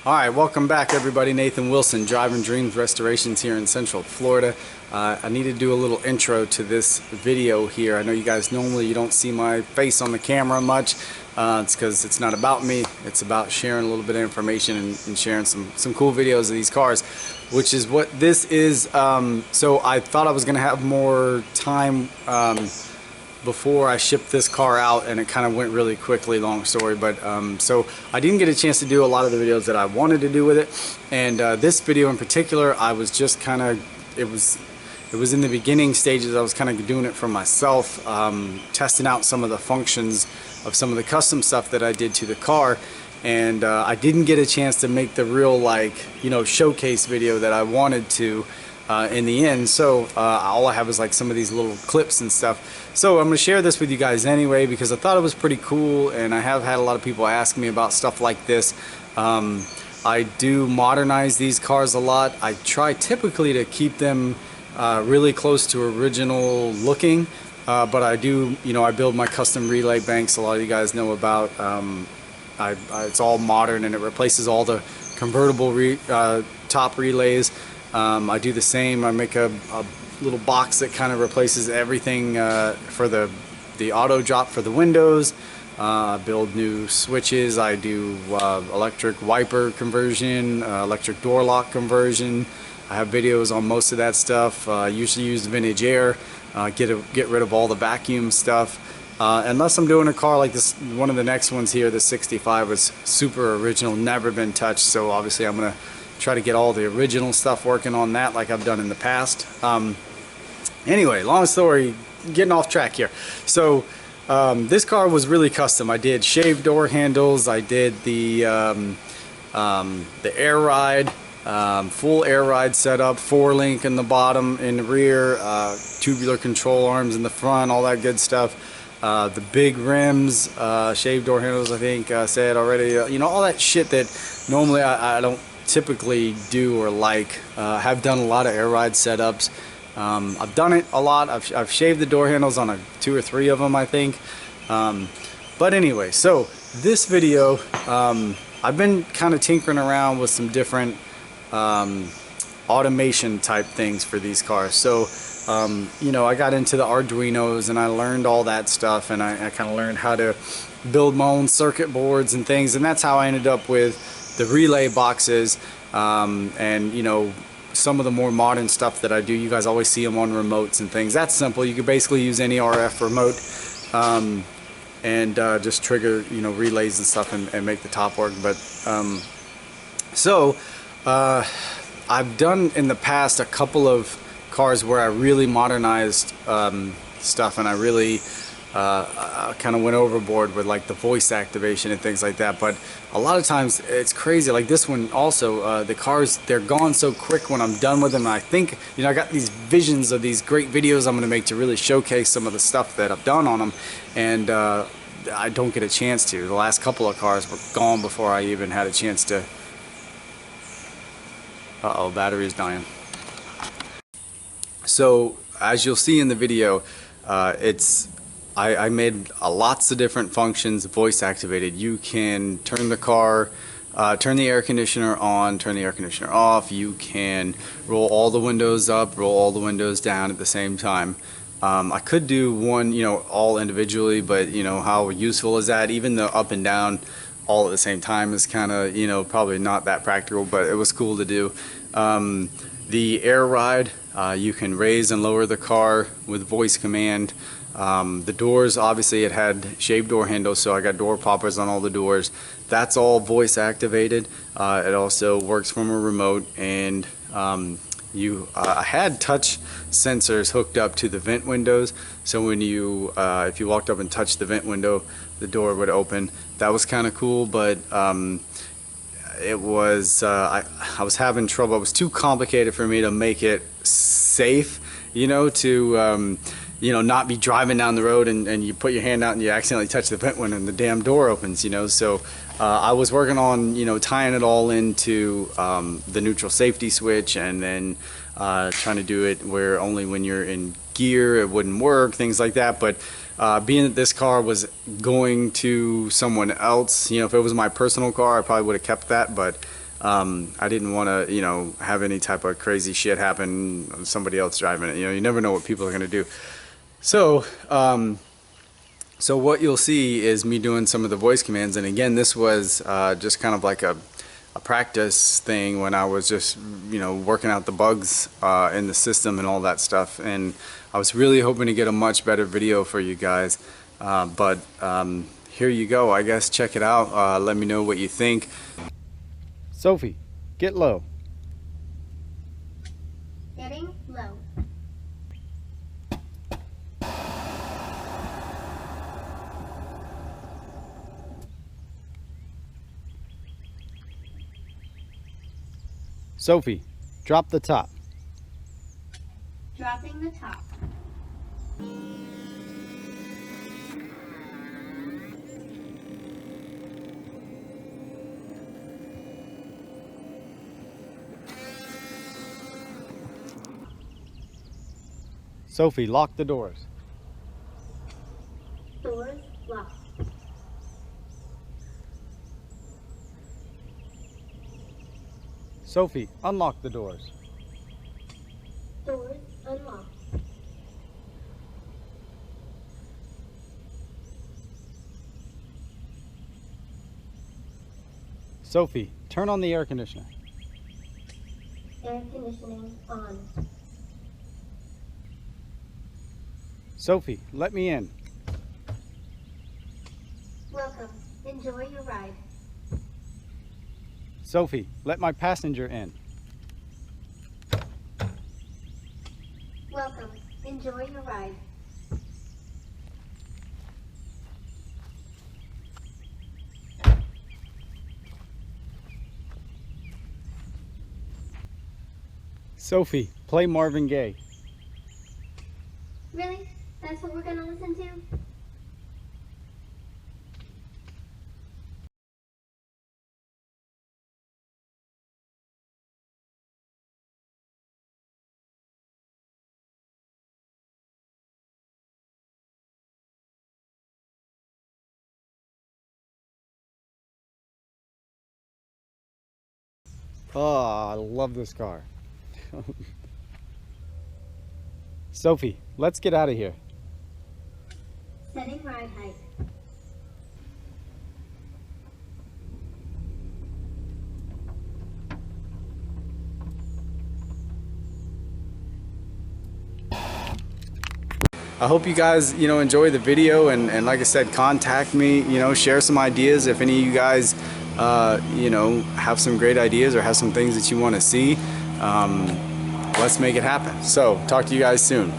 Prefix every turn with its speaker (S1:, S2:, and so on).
S1: Alright, welcome back everybody. Nathan Wilson, Driving Dreams Restorations here in Central Florida. I need to do a little intro to this video here. I know you guys normally you don't see my face on the camera much. It's because it's not about me. It's about sharing a little bit of information and sharing some cool videos of these cars, which is what this is. So I thought I was going to have more time before I shipped this car out, and it kind of went really quickly, long story, but so I didn't get a chance to do a lot of the videos that I wanted to do with it. And this video in particular, I was just kind of, it was in the beginning stages. I was kind of doing it for myself, testing out some of the functions of some of the custom stuff that I did to the car, and I didn't get a chance to make the real, like, you know, showcase video that I wanted to in the end. So all I have is like some of these little clips and stuff. So I'm going to share this with you guys anyway because I thought it was pretty cool, and I have had a lot of people ask me about stuff like this. I do modernize these cars a lot. I try typically to keep them really close to original looking, but I do, you know, I build my custom relay banks. A lot of you guys know about. It's all modern, and it replaces all the convertible top relays. I do the same. I make a little box that kind of replaces everything for the auto drop for the windows. I build new switches. I do electric wiper conversion, electric door lock conversion. I have videos on most of that stuff. Usually use vintage air, get rid of all the vacuum stuff. Unless I'm doing a car like this, one of the next ones here, the 65, was super original, never been touched. So obviously I'm gonna try to get all the original stuff working on that like I've done in the past. Anyway, long story, getting off track here. So this car was really custom. I did shaved door handles. I did the air ride, full air ride setup, 4-link in the bottom, in the rear, tubular control arms in the front, all that good stuff. The big rims, shaved door handles, I think I said already. You know, all that shit that normally I don't typically do or like. Have done a lot of air ride setups. I've done it a lot. I've shaved the door handles on 2 or 3 of them, I think. But anyway, so this video, I've been kind of tinkering around with some different automation type things for these cars. So you know, I got into the Arduinos and I learned all that stuff, and I kind of learned how to build my own circuit boards and things, and that's how I ended up with the relay boxes, and you know, some of the more modern stuff that I do. You guys always see them on remotes and things. That's simple. You could basically use any RF remote and just trigger, you know, relays and stuff and make the top work. But I've done in the past a couple of cars where I really modernized stuff, and I really kind of went overboard with like the voice activation and things like that. But a lot of times it's crazy, like this one also, the cars, they're gone so quick when I'm done with them. And I think, you know, I got these visions of these great videos I'm going to make to really showcase some of the stuff that I've done on them, and I don't get a chance to. The last couple of cars were gone before I even had a chance to. Uh-oh, battery is dying. So as you'll see in the video, I made lots of different functions voice activated. You can turn the car, turn the air conditioner on, turn the air conditioner off. You can roll all the windows up, roll all the windows down at the same time. I could do one, you know, all individually, but you know, how useful is that? Even the up and down all at the same time is kind of, you know, probably not that practical, but it was cool to do. The air ride, you can raise and lower the car with voice command. The doors, obviously it had shaved door handles, so I got door poppers on all the doors. That's all voice activated. It also works from a remote, and I had touch sensors hooked up to the vent windows, so when you if you walked up and touched the vent window, the door would open. That was kind of cool, but it was I was having trouble. It was too complicated for me to make it safe, you know, to you know, not be driving down the road and you put your hand out and you accidentally touch the vent window and the damn door opens, you know. So I was working on, you know, tying it all into the neutral safety switch, and then trying to do it where only when you're in gear it wouldn't work, things like that. But being that this car was going to someone else, you know, if it was my personal car, I probably would have kept that, but I didn't want to, you know, have any type of crazy shit happen, somebody else driving it. You know, you never know what people are going to do. So, so what you'll see is me doing some of the voice commands. And again, this was just kind of like a practice thing when I was just, you know, working out the bugs in the system and all that stuff. And I was really hoping to get a much better video for you guys. But here you go. I guess check it out. Let me know what you think. Sophie, get low.
S2: Getting low.
S1: Sophie, drop the top.
S2: Dropping the top.
S1: Sophie, lock the doors.
S2: Doors locked.
S1: Sophie, unlock the doors.
S2: Doors unlocked.
S1: Sophie, turn on the air conditioner.
S2: Air conditioning on.
S1: Sophie, let me in.
S2: Welcome. Enjoy your ride.
S1: Sophie, let my passenger in.
S2: Welcome. Enjoy your ride.
S1: Sophie, play Marvin Gaye.
S2: Really? That's what we're gonna listen to?
S1: Oh, I love this car. Sophie, let's get out of here.
S2: Setting ride height.
S1: I hope you guys, you know, enjoy the video, and like I said, contact me, you know, share some ideas if any of you guys, you know, have some great ideas or have some things that you want to see. Let's make it happen. So, talk to you guys soon.